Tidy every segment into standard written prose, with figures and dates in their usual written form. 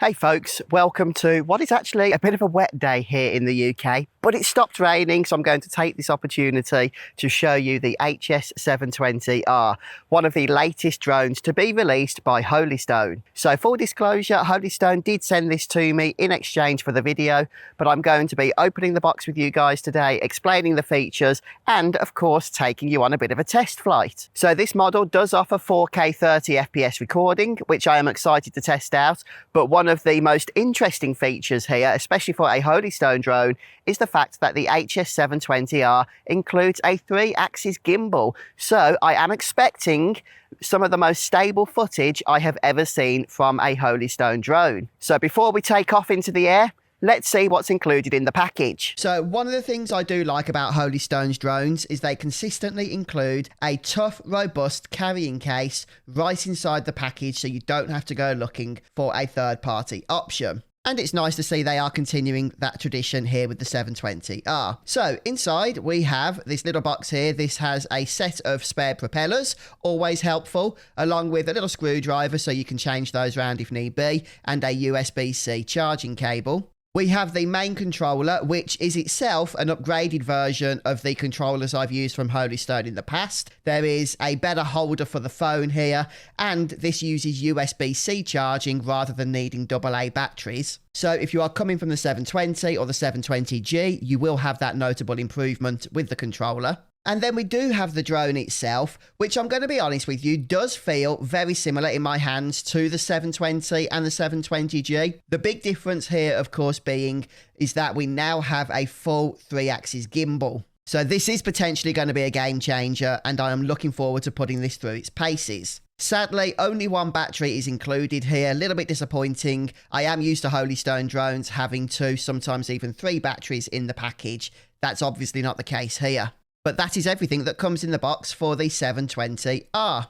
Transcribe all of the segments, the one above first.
Hey folks, welcome to what is actually a bit of a wet day here in the UK, but it stopped raining, so I'm going to take this opportunity to show you the HS720r, one of the latest drones to be released by Holy Stone. So full disclosure, Holy Stone did send this to me in exchange for the video, but I'm going to be opening the box with you guys today, explaining the features, and of course taking you on a bit of a test flight. So this model does offer 4K 30 FPS recording, which I am excited to test out, but one of the most interesting features here, especially for a Holy Stone drone, is the fact that the HS720r includes a 3-axis gimbal. So I am expecting some of the most stable footage I have ever seen from a Holy Stone drone. So before we take off into the air, let's see what's included in the package. So one of the things I do like about Holy Stone's drones is they consistently include a tough, robust carrying case right inside the package, so you don't have to go looking for a third-party option. And it's nice to see they are continuing that tradition here with the 720r. So inside we have this little box here. This has a set of spare propellers, always helpful, along with a little screwdriver so you can change those around if need be, and a USB-C charging cable. We have the main controller, which is itself an upgraded version of the controllers I've used from Holy Stone in the past. There is a better holder for the phone here, and this uses USB-C charging rather than needing AA batteries. So if you are coming from the 720 or the 720G, you will have that notable improvement with the controller. And then we do have the drone itself, which I'm going to be honest with you, does feel very similar in my hands to the 720 and the 720G. The big difference here, of course, is that we now have a full 3-axis gimbal. So this is potentially going to be a game changer, and I am looking forward to putting this through its paces. Sadly, only one battery is included here, a little bit disappointing. I am used to Holy Stone drones having 2, sometimes even 3 batteries in the package. That's obviously not the case here. But that is everything that comes in the box for the 720r.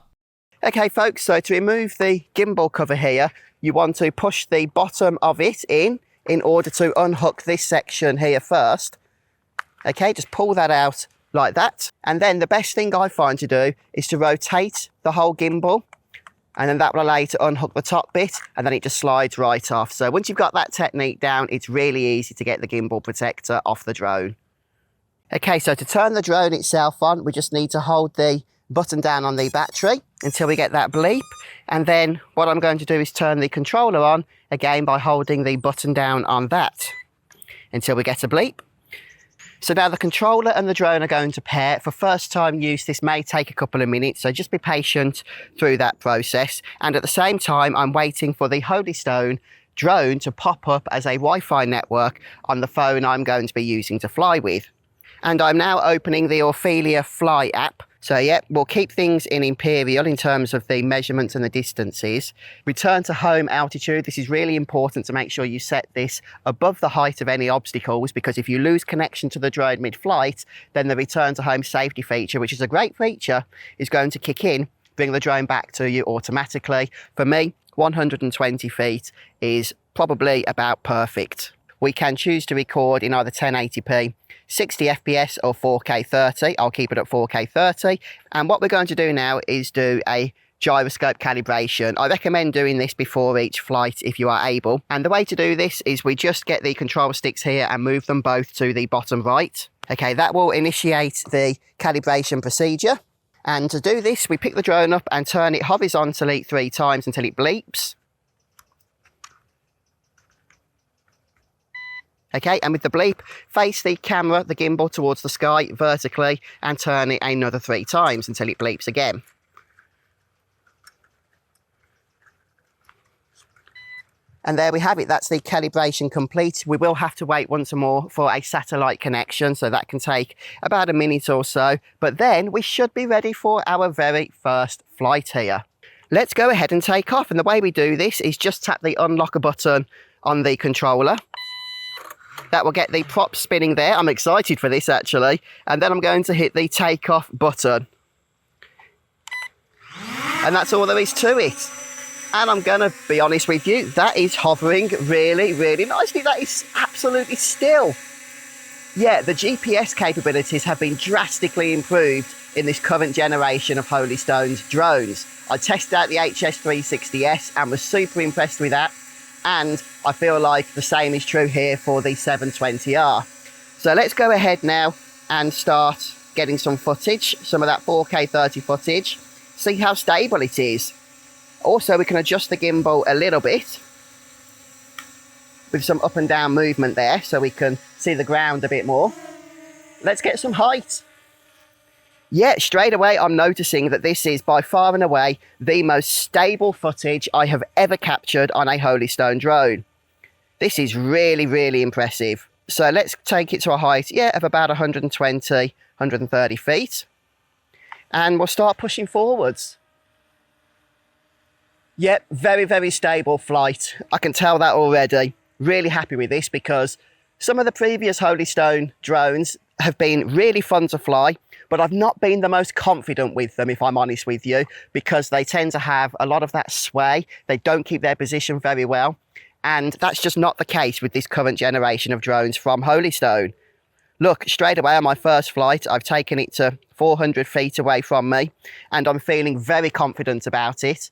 Okay folks, so to remove the gimbal cover here, you want to push the bottom of it in order to unhook this section here first. Okay, just pull that out like that. And then the best thing I find to do is to rotate the whole gimbal, and then that will allow you to unhook the top bit, and then it just slides right off. So once you've got that technique down, it's really easy to get the gimbal protector off the drone. Okay, so to turn the drone itself on, we just need to hold the button down on the battery until we get that bleep. And then what I'm going to do is turn the controller on, again by holding the button down on that until we get a bleep. So now the controller and the drone are going to pair. For first time use, this may take a couple of minutes, so just be patient through that process. And at the same time, I'm waiting for the Holy Stone drone to pop up as a Wi-Fi network on the phone I'm going to be using to fly with. And I'm now opening the Ophelia Fly app. So yeah, we'll keep things in imperial in terms of the measurements and the distances. Return to home altitude. This is really important to make sure you set this above the height of any obstacles, because if you lose connection to the drone mid-flight, then the return to home safety feature, which is a great feature, is going to kick in, bring the drone back to you automatically. For me, 120 feet is probably about perfect. We can choose to record in either 1080p, 60 FPS or 4K 30. I'll keep it at 4K 30. And what we're going to do now is do a gyroscope calibration. I recommend doing this before each flight if you are able. And the way to do this is we just get the control sticks here and move them both to the bottom right. Okay, that will initiate the calibration procedure. And to do this, we pick the drone up and turn it horizontally 3 times until it bleeps. Okay, and with the bleep, face the camera, the gimbal, towards the sky vertically and turn it another 3 times until it bleeps again. And there we have it. That's the calibration complete. We will have to wait once more for a satellite connection, so that can take about a minute or so. But then we should be ready for our very first flight here. Let's go ahead and take off. And the way we do this is just tap the unlock button on the controller. That will get the prop spinning there. I'm excited for this actually. And then I'm going to hit the takeoff button. And that's all there is to it. And I'm going to be honest with you, that is hovering really, really nicely. That is absolutely still. Yeah, the GPS capabilities have been drastically improved in this current generation of Holy Stone's drones. I tested out the HS360s and was super impressed with that. And I feel like the same is true here for the 720R. So let's go ahead now and start getting some footage, some of that 4K 30 footage, see how stable it is. Also, we can adjust the gimbal a little bit with some up and down movement there so we can see the ground a bit more. Let's get some height. Yeah, straight away I'm noticing that this is by far and away the most stable footage I have ever captured on a Holy Stone drone. This is really, really impressive. So let's take it to a height, yeah, of about 120, 130 feet. And we'll start pushing forwards. Yep, very, very stable flight. I can tell that already. Really happy with this because some of the previous Holy Stone drones have been really fun to fly, but I've not been the most confident with them, if I'm honest with you, because they tend to have a lot of that sway. They don't keep their position very well. And that's just not the case with this current generation of drones from Holy Stone. Look, straight away on my first flight, I've taken it to 400 feet away from me, and I'm feeling very confident about it.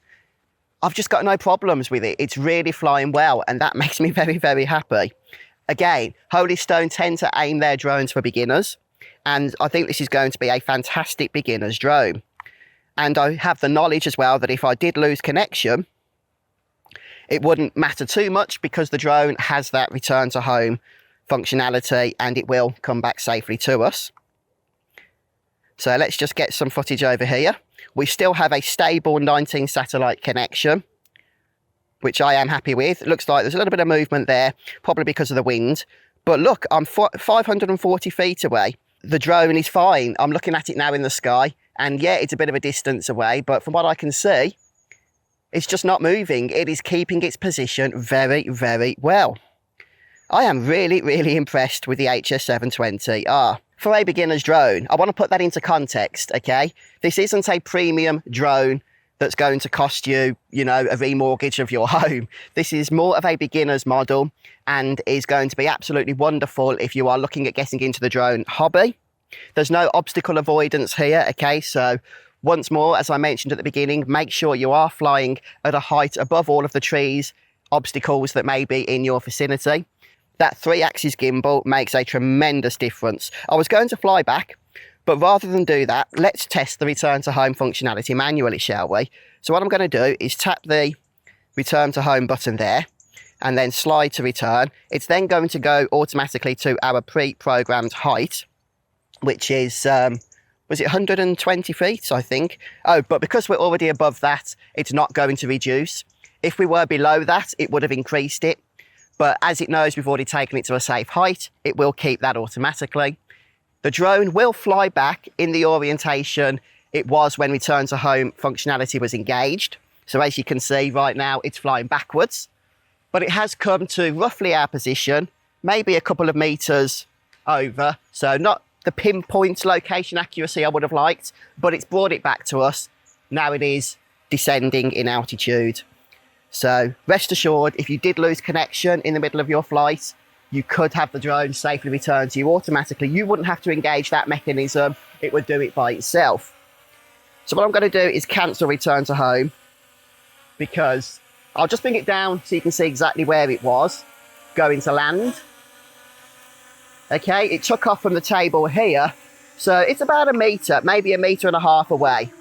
I've just got no problems with it. It's really flying well, and that makes me very, very happy. Again, Holy Stone tend to aim their drones for beginners, and I think this is going to be a fantastic beginner's drone. And I have the knowledge as well that if I did lose connection, it wouldn't matter too much because the drone has that return to home functionality and it will come back safely to us. So let's just get some footage over here. We still have a stable 19 satellite connection, which I am happy with. It looks like there's a little bit of movement there, probably because of the wind. But look, I'm 540 feet away. The drone is fine. I'm looking at it now in the sky, and yeah, it's a bit of a distance away, but from what I can see, it's just not moving. It is keeping its position very, very well. I am really, really impressed with the HS720R. For a beginner's drone, I want to put that into context, okay? This isn't a premium drone that's going to cost you, you know, a remortgage of your home. This is more of a beginner's model and is going to be absolutely wonderful if you are looking at getting into the drone hobby. There's no obstacle avoidance here, okay? So once more, as I mentioned at the beginning, make sure you are flying at a height above all of the trees, obstacles that may be in your vicinity. That 3-axis gimbal makes a tremendous difference. I was going to fly back, but rather than do that, let's test the return to home functionality manually, shall we? So what I'm going to do is tap the return to home button there and then slide to return. It's then going to go automatically to our pre-programmed height, which is, was it 120 feet, I think? Oh, but because we're already above that, it's not going to reduce. If we were below that, it would have increased it. But as it knows we've already taken it to a safe height, it will keep that automatically. The drone will fly back in the orientation it was when return to home functionality was engaged. So as you can see right now, it's flying backwards, but it has come to roughly our position, maybe a couple of meters over. So not the pinpoint location accuracy I would have liked, but it's brought it back to us. Now it is descending in altitude. So rest assured, if you did lose connection in the middle of your flight, you could have the drone safely return to you automatically. You wouldn't have to engage that mechanism. It would do it by itself. So what I'm going to do is cancel return to home, because I'll just bring it down so you can see exactly where it was going to land. Okay, it took off from the table here. So it's about a meter, maybe 1.5 meters away.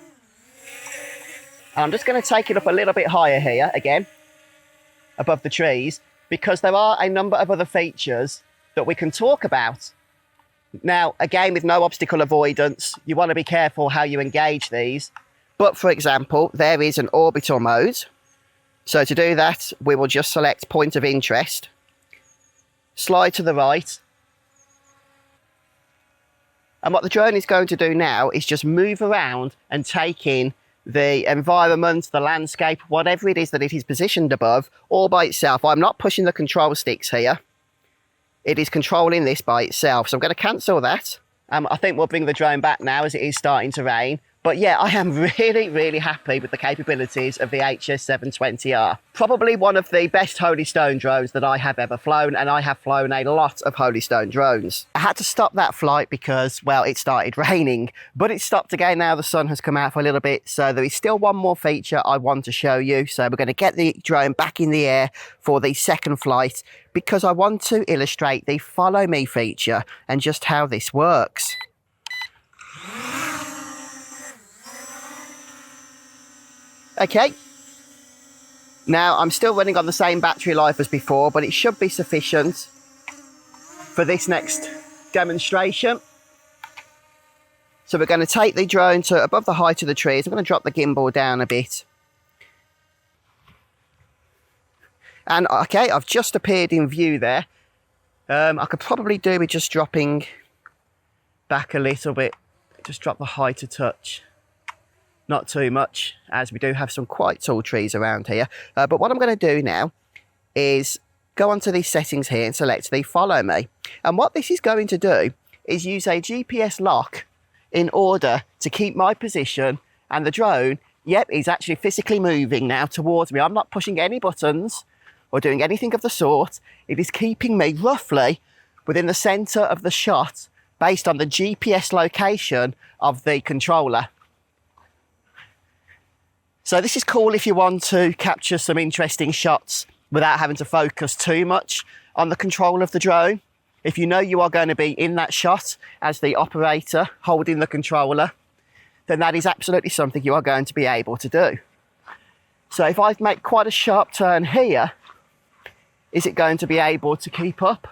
And I'm just going to take it up a little bit higher here, again, above the trees, because there are a number of other features that we can talk about. Now, again, with no obstacle avoidance, you want to be careful how you engage these. But for example, there is an orbital mode. So to do that, we will just select point of interest, slide to the right. And what the drone is going to do now is just move around and take in the environment, the landscape, whatever it is that it is positioned above, all by itself. I'm not pushing the control sticks here. It is controlling this by itself. So I'm going to cancel that. I think we'll bring the drone back now as it is starting to rain. But yeah, I am really, really happy with the capabilities of the HS720R. Probably one of the best Holy Stone drones that I have ever flown, and I have flown a lot of Holy Stone drones. I had to stop that flight because, well, it started raining, but it stopped again now the sun has come out for a little bit. So there is still one more feature I want to show you. So we're going to get the drone back in the air for the second flight because I want to illustrate the follow me feature and just how this works. Okay, now I'm still running on the same battery life as before, but it should be sufficient for this next demonstration. So we're going to take the drone to above the height of the trees. I'm going to drop the gimbal down a bit. And okay, I've just appeared in view there. I could probably do with just dropping back a little bit, just drop the height a touch. Not too much, as we do have some quite tall trees around here. But what I'm going to do now is go onto these settings here and select the follow me. And what this is going to do is use a GPS lock in order to keep my position, and the drone, yep, is actually physically moving now towards me. I'm not pushing any buttons or doing anything of the sort. It is keeping me roughly within the center of the shot based on the GPS location of the controller. So this is cool if you want to capture some interesting shots without having to focus too much on the control of the drone. If you know you are going to be in that shot as the operator holding the controller, then that is absolutely something you are going to be able to do. So if I make quite a sharp turn here, is it going to be able to keep up?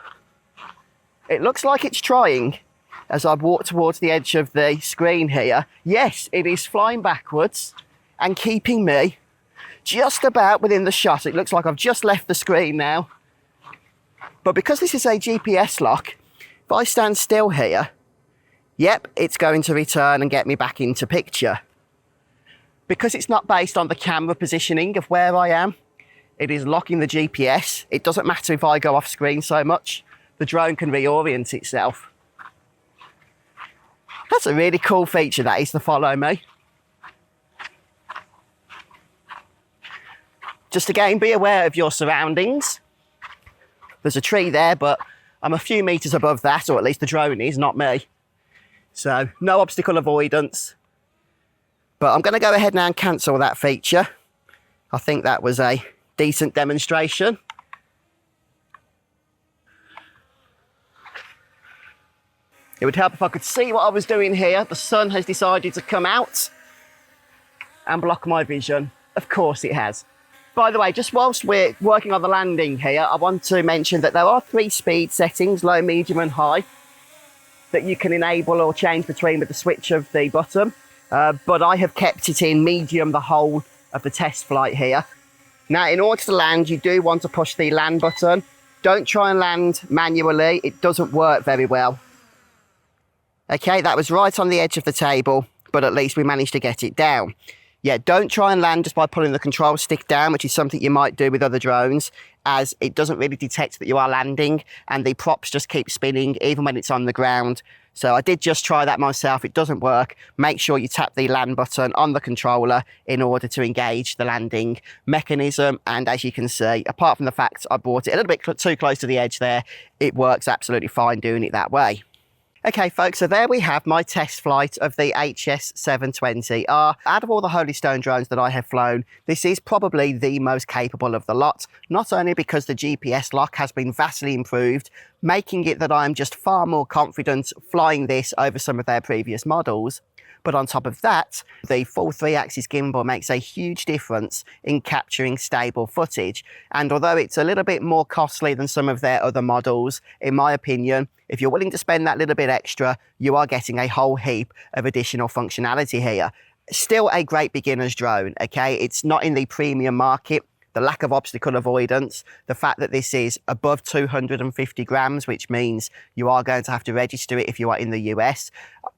It looks like it's trying as I walk towards the edge of the screen here. Yes, it is flying backwards and keeping me just about within the shot. It looks like I've just left the screen now. But because this is a GPS lock, if I stand still here, yep, it's going to return and get me back into picture. Because it's not based on the camera positioning of where I am, it is locking the GPS. It doesn't matter if I go off screen so much, the drone can reorient itself. That's a really cool feature, that is, the follow me. Just again, be aware of your surroundings. There's a tree there, but I'm a few meters above that, or at least the drone is, not me. So no obstacle avoidance. But I'm going to go ahead now and cancel that feature. I think that was a decent demonstration. It would help if I could see what I was doing here. The sun has decided to come out and block my vision. Of course it has. By the way, just whilst we're working on the landing here, I want to mention that there are 3 speed settings, low, medium and high, that you can enable or change between with the switch of the button. But I have kept it in medium the whole of the test flight here. Now, in order to land, you do want to push the land button. Don't try and land manually. It doesn't work very well. Okay, that was right on the edge of the table, but at least we managed to get it down. Yeah, don't try and land just by pulling the control stick down, which is something you might do with other drones, as it doesn't really detect that you are landing and the props just keep spinning even when it's on the ground. So I did just try that myself. It doesn't work. Make sure you tap the land button on the controller in order to engage the landing mechanism. And as you can see, apart from the fact I brought it a little bit too close to the edge there, it works absolutely fine doing it that way. Okay folks, so there we have my test flight of the HS720R. Out of all the Holy Stone drones that I have flown, this is probably the most capable of the lot, not only because the GPS lock has been vastly improved, making it that I'm just far more confident flying this over some of their previous models, but on top of that, the full 3-axis gimbal makes a huge difference in capturing stable footage. And although it's a little bit more costly than some of their other models, in my opinion, if you're willing to spend that little bit extra, you are getting a whole heap of additional functionality here. Still a great beginner's drone, okay? It's not in the premium market. The lack of obstacle avoidance, the fact that this is above 250 grams, which means you are going to have to register it if you are in the US,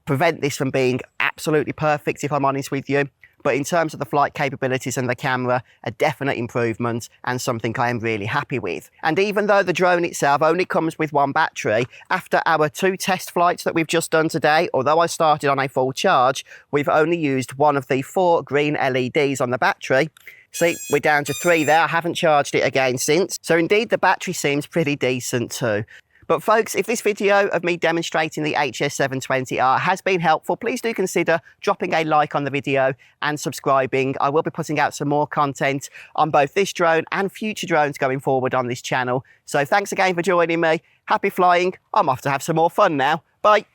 prevent this from being absolutely perfect, if I'm honest with you. but in terms of the flight capabilities and the camera, a definite improvement and something I am really happy with. And even though the drone itself only comes with one battery, after our 2 test flights that we've just done today, although I started on a full charge, we've only used one of the 4 green LEDs on the battery. See, we're down to 3 there. I haven't charged it again since. So indeed, the battery seems pretty decent too. But folks, if this video of me demonstrating the HS720R has been helpful, please do consider dropping a like on the video and subscribing. I will be putting out some more content on both this drone and future drones going forward on this channel. So thanks again for joining me. Happy flying. I'm off to have some more fun now. Bye.